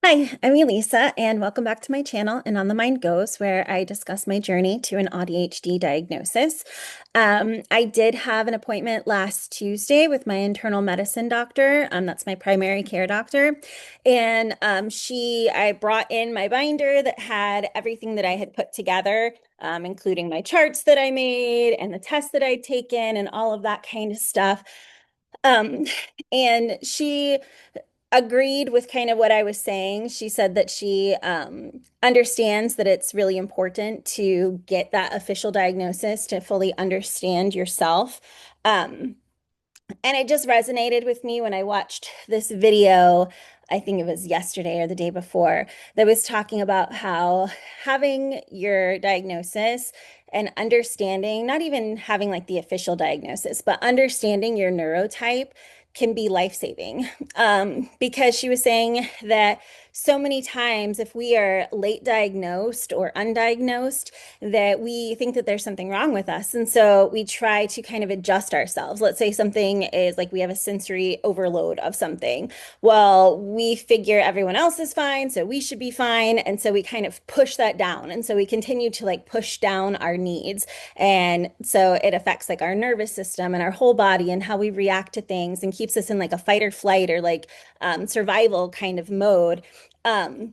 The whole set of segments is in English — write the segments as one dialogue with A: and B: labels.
A: Hi, I'm Elisa, and welcome back to my channel and On the Mind Goes, where I discuss my journey to an ADHD diagnosis. I did have an appointment last Tuesday with my internal medicine doctor. That's my primary care doctor. And I brought in my binder that had everything that I had put together, including my charts that I made and the tests that I'd taken and all of that kind of stuff. Um, and she agreed with kind of what I was saying. She said that she understands that it's really important to get that official diagnosis to fully understand yourself. Um, and it just resonated with me when I watched this video. I think it was yesterday or the day before that was talking about how having your diagnosis and understanding, not even having like the official diagnosis, but understanding your neurotype can be life-saving. Because she was saying that so many times if we are late diagnosed or undiagnosed, that we think that there's something wrong with us. And so we try to kind of adjust ourselves. Let's say something is like we have a sensory overload of something. Well, we figure everyone else is fine, so we should be fine. And so we kind of push that down. And so we continue to like push down our needs. And so it affects like our nervous system and our whole body and how we react to things and keeps us in like a fight or flight or like survival kind of mode. Um,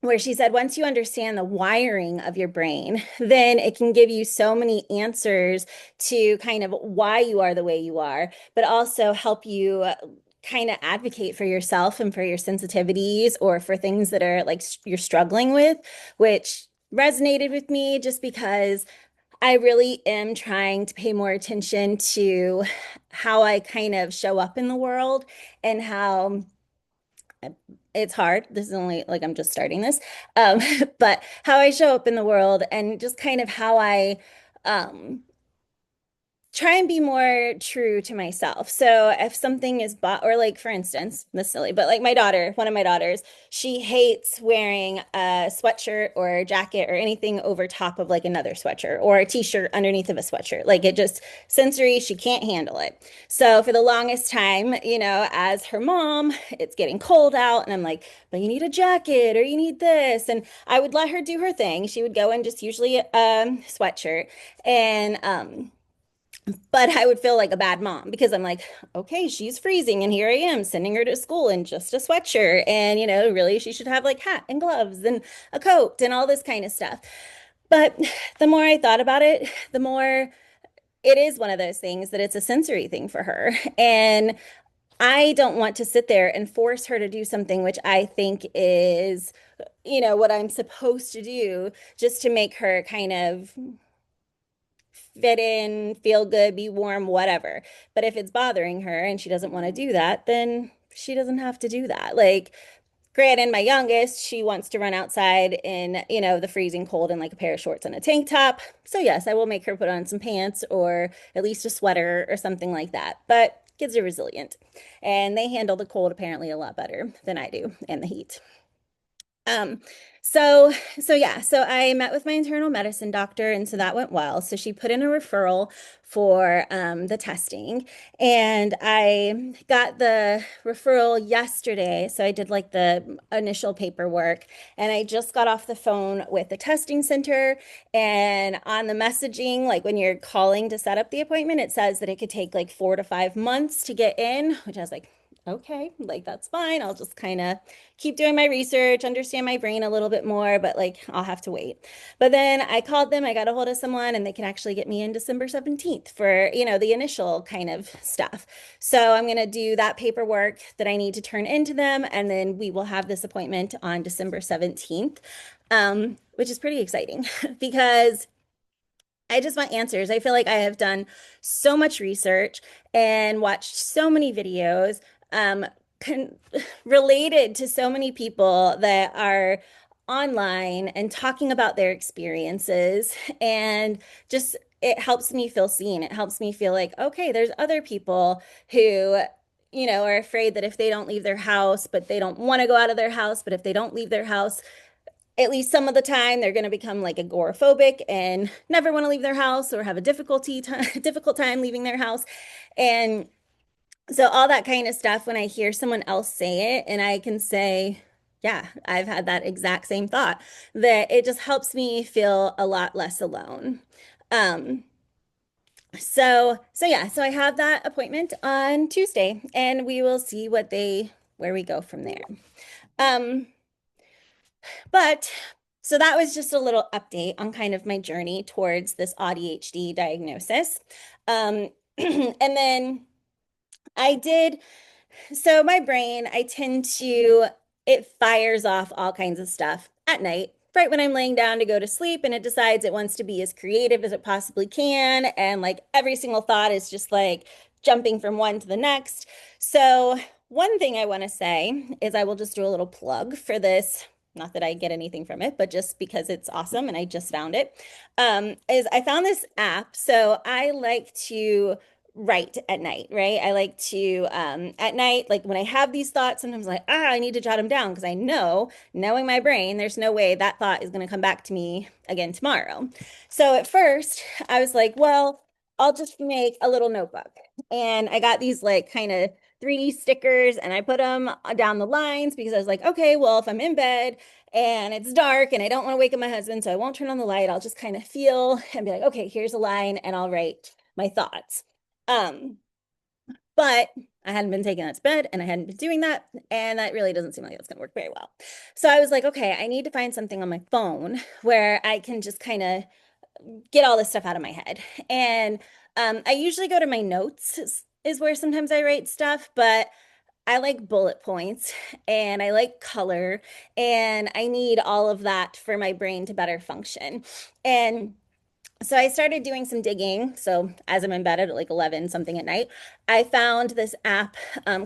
A: where she said, once you understand the wiring of your brain, then it can give you so many answers to kind of why you are the way you are, but also help you kind of advocate for yourself and for your sensitivities or for things that are like you're struggling with, which resonated with me just because I really am trying to pay more attention to how I kind of show up in the world and how it's hard. This is only like I'm just starting this. Um, but how I show up in the world and just kind of how I um try and be more true to myself. So if something is bought, or like for instance, this is silly, but like my daughter, one of my daughters, she hates wearing a sweatshirt or a jacket or anything over top of like another sweatshirt or a t-shirt underneath of a sweatshirt. Like it just sensory, she can't handle it. So for the longest time, as her mom, it's getting cold out, and I'm like, but you need a jacket or you need this. And I would let her do her thing. She would go in just usually sweatshirt. And but I would feel like a bad mom because I'm like, okay, she's freezing, and here I am sending her to school in just a sweatshirt. And, really, she should have like hat and gloves and a coat and all this kind of stuff. But the more I thought about it, the more it is one of those things that it's a sensory thing for her. And I don't want to sit there and force her to do something which I think is, what I'm supposed to do just to make her kind of fit in, feel good, be warm, whatever. But if it's bothering her and she doesn't want to do that, then she doesn't have to do that. Like, granted, my youngest, she wants to run outside in, the freezing cold in like a pair of shorts and a tank top. So yes, I will make her put on some pants or at least a sweater or something like that. But kids are resilient and they handle the cold apparently a lot better than I do and the heat. Um, so I met with my internal medicine doctor, and so that went well. So she put in a referral for the testing, and I got the referral yesterday. So I did like the initial paperwork, and I just got off the phone with the testing center. And on the messaging, like when you're calling to set up the appointment, it says that it could take like 4 to 5 months to get in, which I was like, okay, like that's fine. I'll just kind of keep doing my research, understand my brain a little bit more, but like I'll have to wait. But then I called them, I got a hold of someone, and they can actually get me in December 17th for, the initial kind of stuff. So I'm going to do that paperwork that I need to turn into them, and then we will have this appointment on December 17th, which is pretty exciting because I just want answers. I feel like I have done so much research and watched so many videos con related to so many people that are online and talking about their experiences. And just it helps me feel seen. It helps me feel like, okay, there's other people who, are afraid that if they don't leave their house, but they don't want to go out of their house, but if they don't leave their house, at least some of the time they're going to become like agoraphobic and never want to leave their house or have a difficult time leaving their house. And so all that kind of stuff, when I hear someone else say it and I can say, Yeah, I've had that exact same thought that it just helps me feel a lot less alone. Um, so yeah, so I have that appointment on Tuesday and we will see where we go from there. Um, but so that was just a little update on kind of my journey towards this ADHD diagnosis. And then I did so my brain, I tend to, it fires off all kinds of stuff at night, right when I'm laying down to go to sleep, and it decides it wants to be as creative as it possibly can. And like every single thought is just like jumping from one to the next. So, one thing I want to say is I will just do a little plug for this. Not that I get anything from it, but just because it's awesome and I just found it. Is I found this app. So I like to write at night, right? I like to at night, like when I have these thoughts, sometimes I'm like, I need to jot them down because I know, knowing my brain, there's no way that thought is going to come back to me again tomorrow. So at first, I was like, well, I'll just make a little notebook. And I got these like kind of 3D stickers and I put them down the lines because I was like, okay, well, if I'm in bed and it's dark and I don't want to wake up my husband, so I won't turn on the light, I'll just kind of feel and be like, okay, here's a line and I'll write my thoughts. Um, but I hadn't been taking that to bed and I hadn't been doing that. And that really doesn't seem like it's going to work very well. So I was like, okay, I need to find something on my phone where I can just kind of get all this stuff out of my head. And I usually go to my notes, is where sometimes I write stuff, but I like bullet points and I like color and I need all of that for my brain to better function. And so I started doing some digging. So as I'm in bed at like 11 something at night, I found this app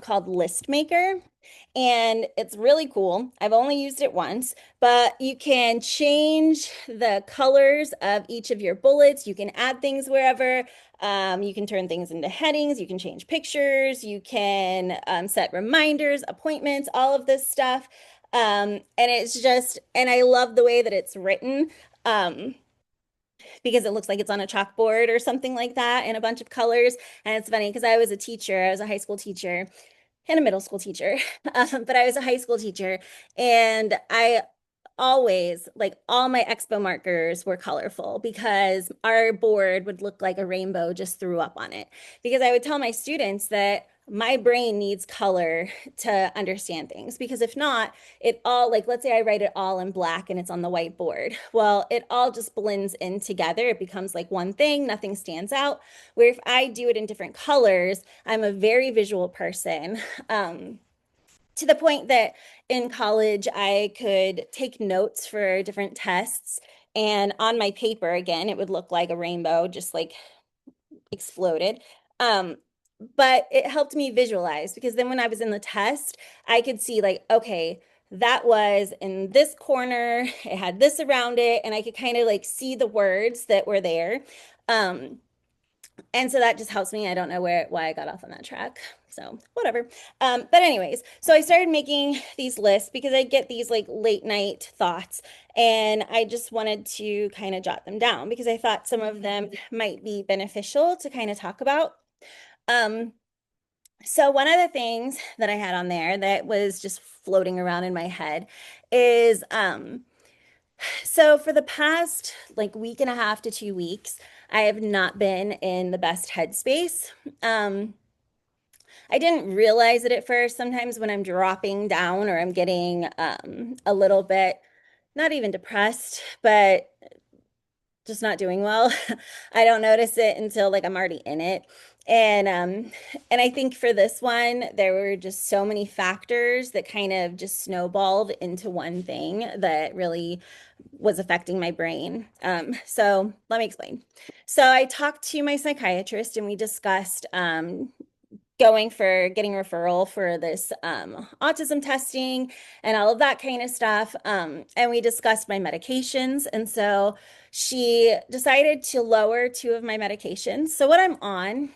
A: called List Maker. And it's really cool. I've only used it once, but you can change the colors of each of your bullets. You can add things wherever. You can turn things into headings. You can change pictures. You can set reminders, appointments, all of this stuff. And it's just, and I love the way that it's written. Because it looks like it's on a chalkboard or something like that in a bunch of colors. And it's funny because I was a teacher, I was a high school teacher and a middle school teacher, but I was a high school teacher. And I always, like all my expo markers were colorful because our board would look like a rainbow just threw up on it. Because I would tell my students that my brain needs color to understand things because if not, it all, like let's say I write it all in black and it's on the whiteboard. Well, it all just blends in together. It becomes like one thing, nothing stands out. Where if I do it in different colors, I'm a very visual person. To the point that in college I could take notes for different tests. And on my paper, again, it would look like a rainbow, just like exploded. Um, but it helped me visualize because then when I was in the test, I could see like, okay, that was in this corner, it had this around it, and I could kind of like see the words that were there. Um, and so that just helps me. I don't know why I got off on that track. So whatever. But anyways, so I started making these lists because I get these like late night thoughts and I just wanted to kind of jot them down because I thought some of them might be beneficial to kind of talk about. Um, so one of the things that I had on there that was just floating around in my head is so for the past like week and a half to 2 weeks, I have not been in the best headspace. Um, I didn't realize it at first. Sometimes when I'm dropping down or I'm getting a little bit, not even depressed, but just not doing well, I don't notice it until like I'm already in it. And I think for this one, there were just so many factors that kind of just snowballed into one thing that really was affecting my brain. So let me explain. So I talked to my psychiatrist and we discussed going for getting referral for this autism testing and all of that kind of stuff. And we discussed my medications. And so she decided to lower two of my medications. So what I'm on,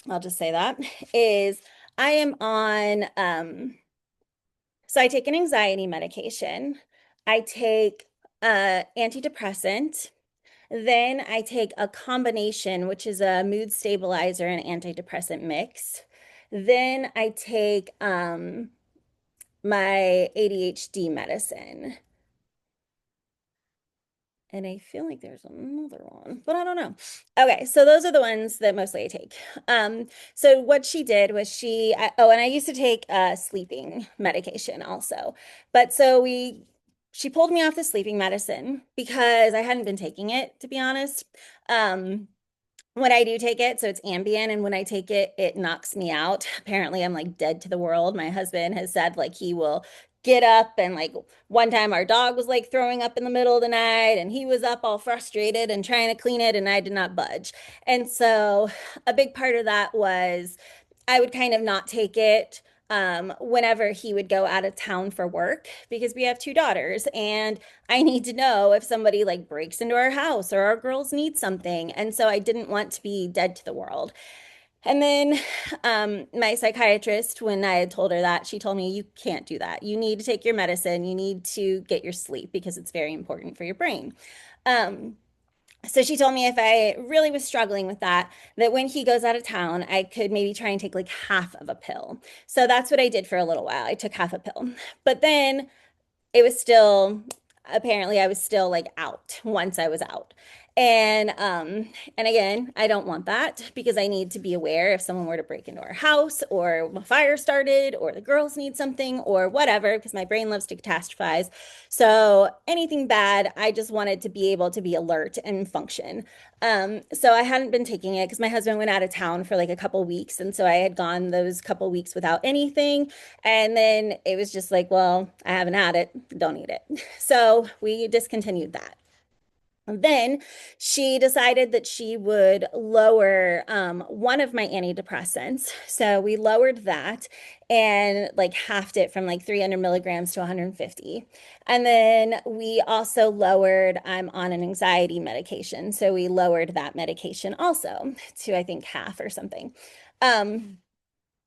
A: I'll just say that, is I am on, so I take an anxiety medication. I take antidepressant. Then I take a combination, which is a mood stabilizer and antidepressant mix. Then I take my ADHD medicine. And I feel like there's another one, but I don't know. Okay, so those are the ones that mostly I take. So what she did was oh, and I used to take sleeping medication also. But she pulled me off the sleeping medicine because I hadn't been taking it, to be honest. Um, when I do take it, so it's Ambien, and when I take it, it knocks me out. Apparently, I'm like dead to the world. My husband has said like he will get up, and like one time our dog was like throwing up in the middle of the night, and he was up all frustrated and trying to clean it, and I did not budge. And so a big part of that was I would kind of not take it whenever he would go out of town for work because we have two daughters and I need to know if somebody like breaks into our house or our girls need something. And so I didn't want to be dead to the world. And then my psychiatrist, when I had told her that, she told me, you can't do that. You need to take your medicine. You need to get your sleep because it's very important for your brain. Um, so she told me if I really was struggling with that, that when he goes out of town, I could maybe try and take like half of a pill. So that's what I did for a little while. I took half a pill. But then it was still apparently I was still like out once I was out. And again, I don't want that because I need to be aware if someone were to break into our house or a fire started or the girls need something or whatever because my brain loves to catastrophize. So anything bad, I just wanted to be able to be alert and function. So I hadn't been taking it because my husband went out of town for like a couple weeks, and so I had gone those couple weeks without anything. And then it was just like, well, I haven't had it, don't need it. So we discontinued that. Then she decided that she would lower one of my antidepressants. So we lowered that and like halved it from like 300 milligrams to 150. And then we also lowered, I'm on an anxiety medication. So we lowered that medication also to, I think, half or something. Um,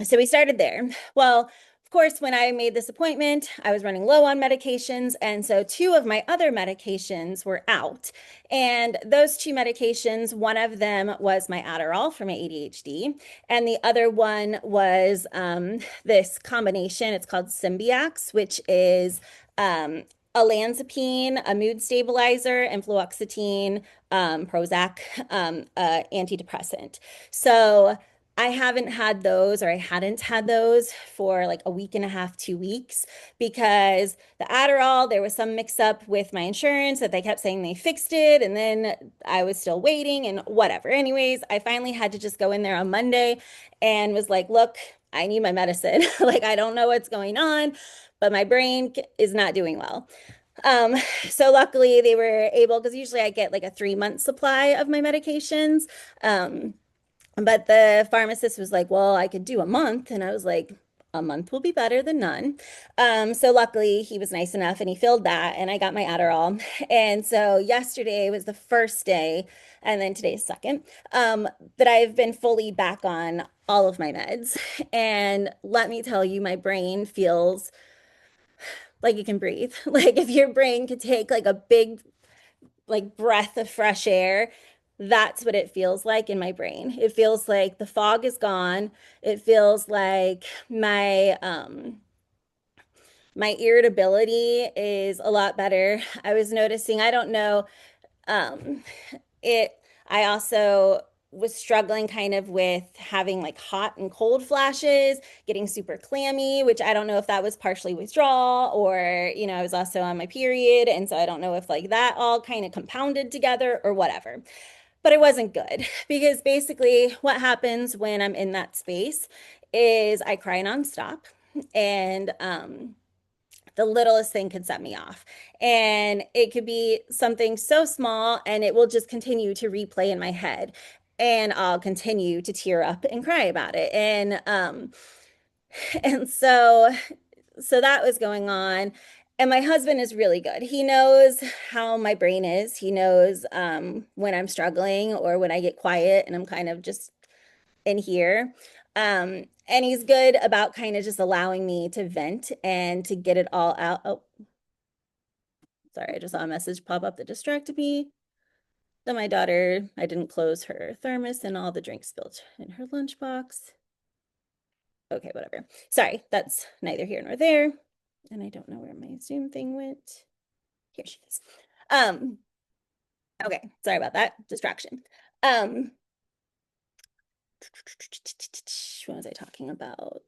A: so we started there. Well, of course, when I made this appointment, I was running low on medications. And so two of my other medications were out. And those two medications, one of them was my Adderall for my ADHD, and the other one was this combination. It's called Symbyax, which is olanzapine, a mood stabilizer, and fluoxetine, Prozac, antidepressant. So I haven't had those, or I hadn't had those for like a week and a half, 2 weeks, because the Adderall, there was some mix up with my insurance that they kept saying they fixed it. And then I was still waiting and whatever. Anyways, I finally had to just go in there on Monday and was like, look, I need my medicine. Like, I don't know what's going on, but my brain is not doing well. Um, so luckily they were able, because usually I get like a 3 month supply of my medications. Um, but the pharmacist was like, well, I could do a month. And I was like, a month will be better than none. So luckily he was nice enough and he filled that and I got my Adderall. And so yesterday was the first day, and then today's second, that I've been fully back on all of my meds. And let me tell you, my brain feels like it can breathe. Like if your brain could take like a big like breath of fresh air. That's what it feels like in my brain. It feels like the fog is gone. It feels like my irritability is a lot better. I was noticing, I don't know, um it I also was struggling kind of with having like hot and cold flashes, getting super clammy, which I don't know if that was partially withdrawal or, I was also on my period. And so I don't know if like that all kind of compounded together or whatever. But it wasn't good because basically what happens when I'm in that space is I cry nonstop. And the littlest thing could set me off. And it could be something so small and it will just continue to replay in my head. And I'll continue to tear up and cry about it. And so that was going on. And my husband is really good. He knows how my brain is. He knows when I'm struggling or when I get quiet and I'm kind of just in here. And he's good about kind of just allowing me to vent and to get it all out. Oh, sorry, I just saw a message pop up that distracted me. Then my daughter, I didn't close her thermos and all the drinks spilled in her lunchbox. Okay, whatever. Sorry, that's neither here nor there. And I don't know where my Zoom thing went. Here she is. Um, okay, sorry about that distraction. Um, what was I talking about?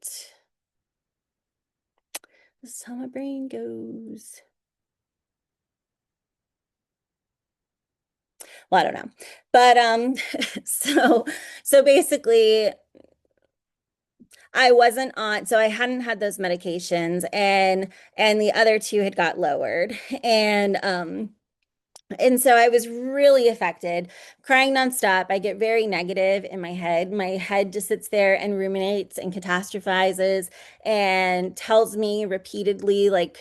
A: This is how my brain goes. Well, I don't know. But so so basically I wasn't on, so I hadn't had those medications and the other two had got lowered. And so I was really affected, crying nonstop. I get very negative in my head. My head just sits there and ruminates and catastrophizes and tells me repeatedly, like,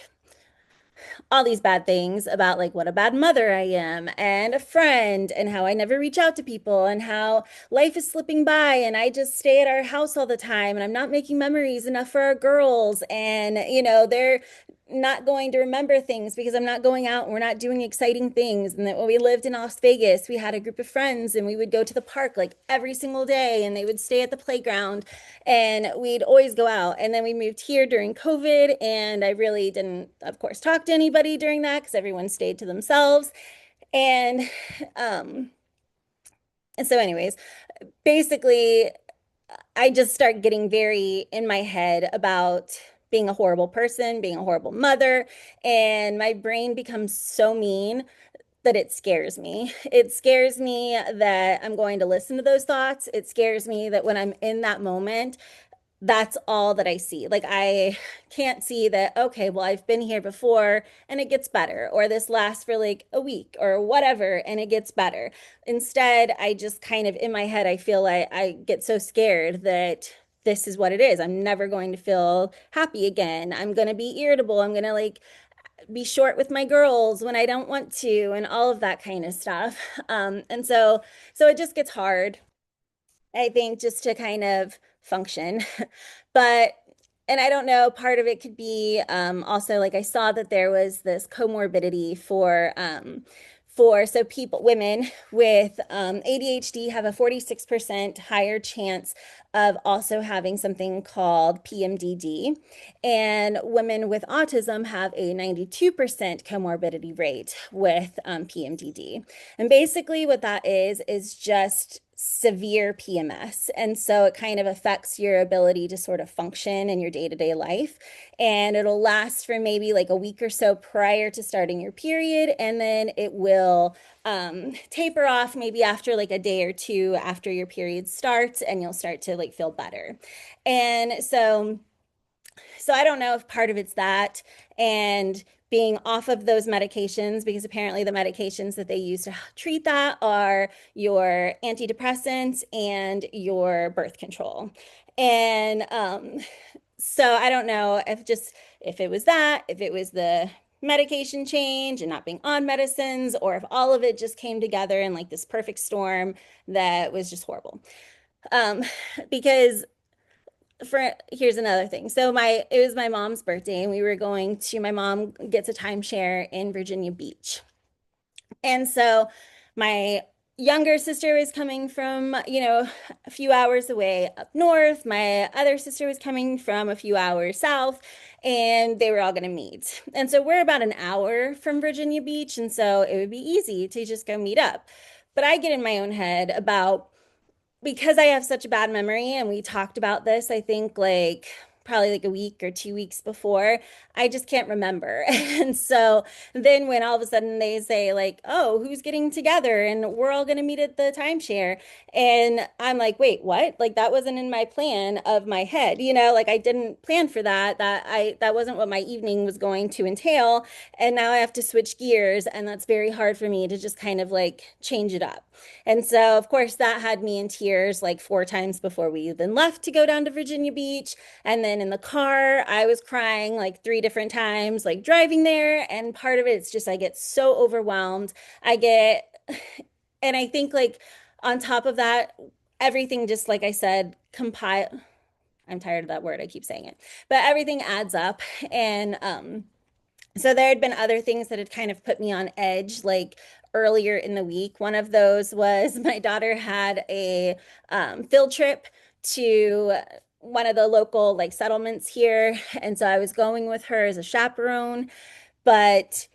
A: all these bad things about like what a bad mother I am and a friend and how I never reach out to people and how life is slipping by and I just stay at our house all the time and I'm not making memories enough for our girls and they're not going to remember things because I'm not going out and we're not doing exciting things. And that when we lived in Las Vegas, we had a group of friends and we would go to the park like every single day and they would stay at the playground and we'd always go out. And then we moved here during COVID, and I really didn't, of course, talk to anybody during that because everyone stayed to themselves. And um, and so, anyways, basically, I just start getting very in my head about being a horrible person, being a horrible mother, and my brain becomes so mean that it scares me. It scares me that I'm going to listen to those thoughts. It scares me that when I'm in that moment, that's all that I see. Like I can't see that, okay, well, I've been here before and it gets better, or this lasts for like a week or whatever and it gets better. Instead, I just kind of in my head, I feel like I get so scared that this is what it is. I'm never going to feel happy again. I'm going to be irritable. I'm going to like be short with my girls when I don't want to, and all of that kind of stuff. And so it just gets hard, I think, just to kind of function. But, and I don't know, part of it could be also like I saw that there was this comorbidity for so people, women with ADHD have a 46% higher chance of also having something called PMDD. And women with autism have a 92% comorbidity rate with PMDD. And basically, what that is just severe PMS. And so it kind of affects your ability to sort of function in your day-to-day life. And it'll last for maybe like a week or so prior to starting your period. And then it will taper off maybe after like a day or two after your period starts, and you'll start to like feel better. And so I don't know if part of it's that and being off of those medications, because apparently the medications that they use to treat that are your antidepressants and your birth control. And so I don't know if it was that, if it was the medication change and not being on medicines, or if all of it just came together in like this perfect storm that was just horrible. Um, because for here's another thing. So it was my mom's birthday and we were going to my mom gets a timeshare in Virginia Beach. And so my younger sister was coming from, a few hours away up north. My other sister was coming from a few hours south, and they were all going to meet. And so we're about an hour from Virginia Beach, and so it would be easy to just go meet up. But I get in my own head about because I have such a bad memory, and we talked about this, I think like probably like a week or 2 weeks before, I just can't remember. And so then when all of a sudden they say like, oh, who's getting together and we're all going to meet at the timeshare. And I'm like, wait, what? Like that wasn't in my plan of my head, like I didn't plan for that, that wasn't what my evening was going to entail. And now I have to switch gears, and that's very hard for me to just kind of like change it up. And so, of course, that had me in tears like 4 times before we even left to go down to Virginia Beach. And then in the car, I was crying like 3 different times, like driving there. And part of it is just I get so overwhelmed. And I think like on top of that, everything just like I said, compile. I'm tired of that word. I keep saying it, but everything adds up. And so there had been other things that had kind of put me on edge, like earlier in the week. One of those was my daughter had a field trip to one of the local like settlements here. And so I was going with her as a chaperone. But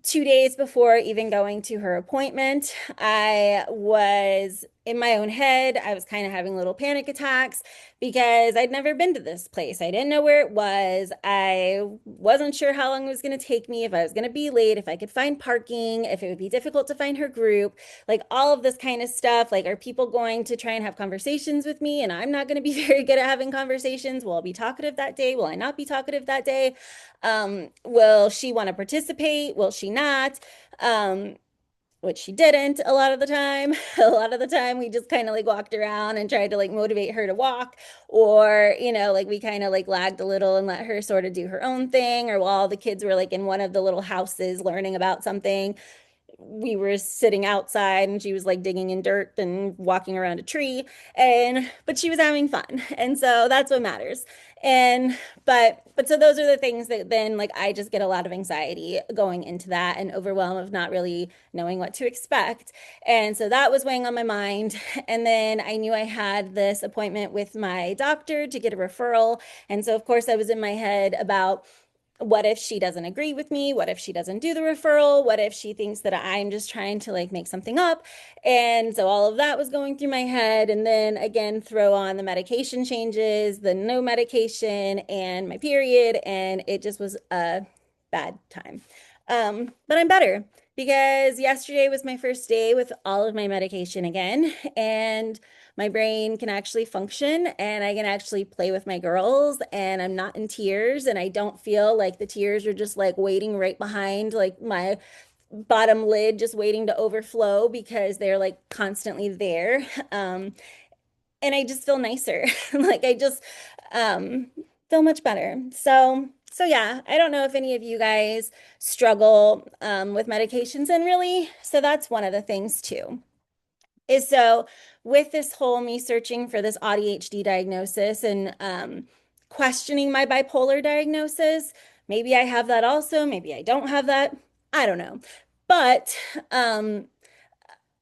A: 2 days before even going to her appointment, I was in my own head. I was kind of having little panic attacks because I'd never been to this place. I didn't know where it was. I wasn't sure how long it was going to take me, if I was going to be late, if I could find parking, if it would be difficult to find her group, like all of this kind of stuff. Like, are people going to try and have conversations with me? And I'm not going to be very good at having conversations. Will I be talkative that day? Will I not be talkative that day? Will she want to participate? Will she not? Um, which she didn't a lot of the time. A lot of the time, we just kind of like walked around and tried to like motivate her to walk, or, like we kind of like lagged a little and let her sort of do her own thing, or while the kids were like in one of the little houses learning about something, we were sitting outside and she was like digging in dirt and walking around a tree, but she was having fun, and so that's what matters. And but so those are the things that then like I just get a lot of anxiety going into that, and overwhelm of not really knowing what to expect. And so that was weighing on my mind. And then I knew I had this appointment with my doctor to get a referral, and so of course I was in my head about, what if she doesn't agree with me? What if she doesn't do the referral? What if she thinks that I'm just trying to like make something up? And so all of that was going through my head. And then again, throw on the medication changes, the no medication, and my period. And it just was a bad time. But I'm better because yesterday was my first day with all of my medication again. And my brain can actually function, and I can actually play with my girls, and I'm not in tears, and I don't feel like the tears are just like waiting right behind like my bottom lid, just waiting to overflow because they're like constantly there. And I just feel nicer. Like I just um feel much better. So yeah, I don't know if any of you guys struggle with medications, and really, so that's one of the things too, is so with this whole me searching for this ADHD diagnosis, and questioning my bipolar diagnosis, maybe I have that also, maybe I don't have that. I don't know. But um,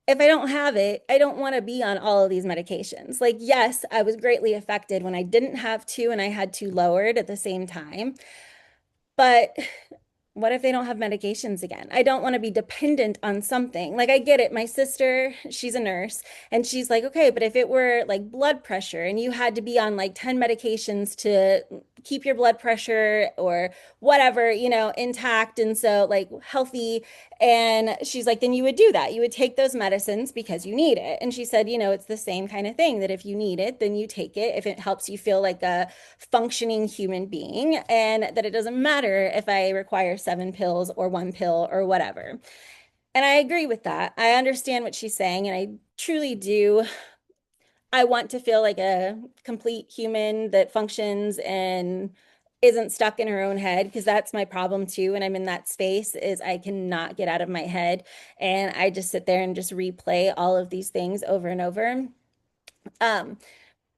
A: if I don't have it, I don't want to be on all of these medications. Like, yes, I was greatly affected when I didn't have two and I had two lowered at the same time. But what if they don't have medications again? I don't want to be dependent on something. Like, I get it. My sister, she's a nurse, and she's like, okay, but if it were like blood pressure and you had to be on like 10 medications to keep your blood pressure or whatever, intact and so like healthy. And she's like, then you would do that. You would take those medicines because you need it. And she said, it's the same kind of thing, that if you need it, then you take it if it helps you feel like a functioning human being, and that it doesn't matter if I require 7 pills or 1 pill or whatever. And I agree with that. I understand what she's saying, and I truly do. I want to feel like a complete human that functions and isn't stuck in her own head, because that's my problem too. And I'm in that space, is I cannot get out of my head, and I just sit there and just replay all of these things over and over. Um,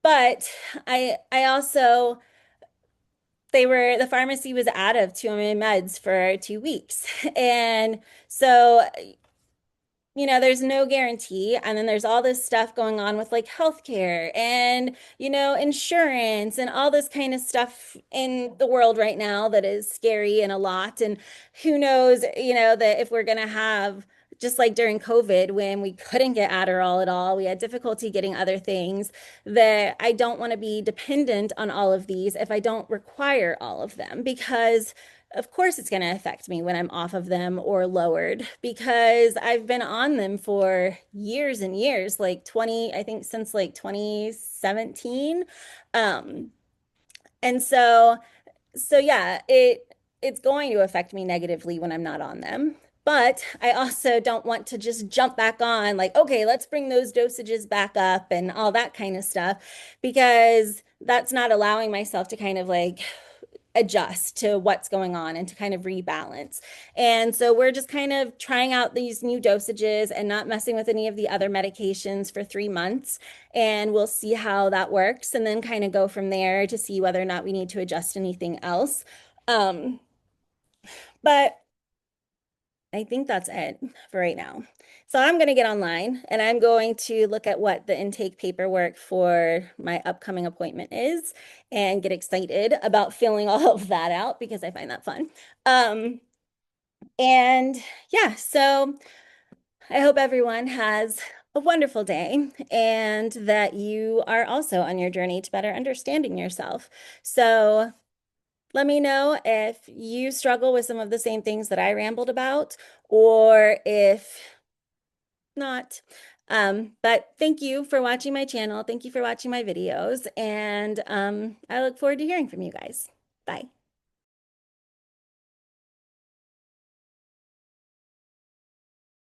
A: but I also, the pharmacy was out of 2 of my meds for 2 weeks. And so, there's no guarantee. And then there's all this stuff going on with like healthcare and, insurance and all this kind of stuff in the world right now that is scary and a lot. And who knows, that if we're going to have, just like during COVID, when we couldn't get Adderall at all, we had difficulty getting other things, that I don't want to be dependent on all of these if I don't require all of them, because of course it's going to affect me when I'm off of them or lowered, because I've been on them for years and years, like 20, I think since like 2017. Um, and so yeah, it's going to affect me negatively when I'm not on them. But I also don't want to just jump back on like, okay, let's bring those dosages back up and all that kind of stuff, because that's not allowing myself to kind of like adjust to what's going on and to kind of rebalance. And so we're just kind of trying out these new dosages and not messing with any of the other medications for 3 months. And we'll see how that works, and then kind of go from there to see whether or not we need to adjust anything else. Um, but I think that's it for right now. So I'm going to get online and I'm going to look at what the intake paperwork for my upcoming appointment is and get excited about filling all of that out because I find that fun. Um, and yeah, so I hope everyone has a wonderful day and that you are also on your journey to better understanding yourself. So let me know if you struggle with some of the same things that I rambled about, or if not. But thank you for watching my channel. Thank you for watching my videos, and I look forward to hearing from you guys. Bye.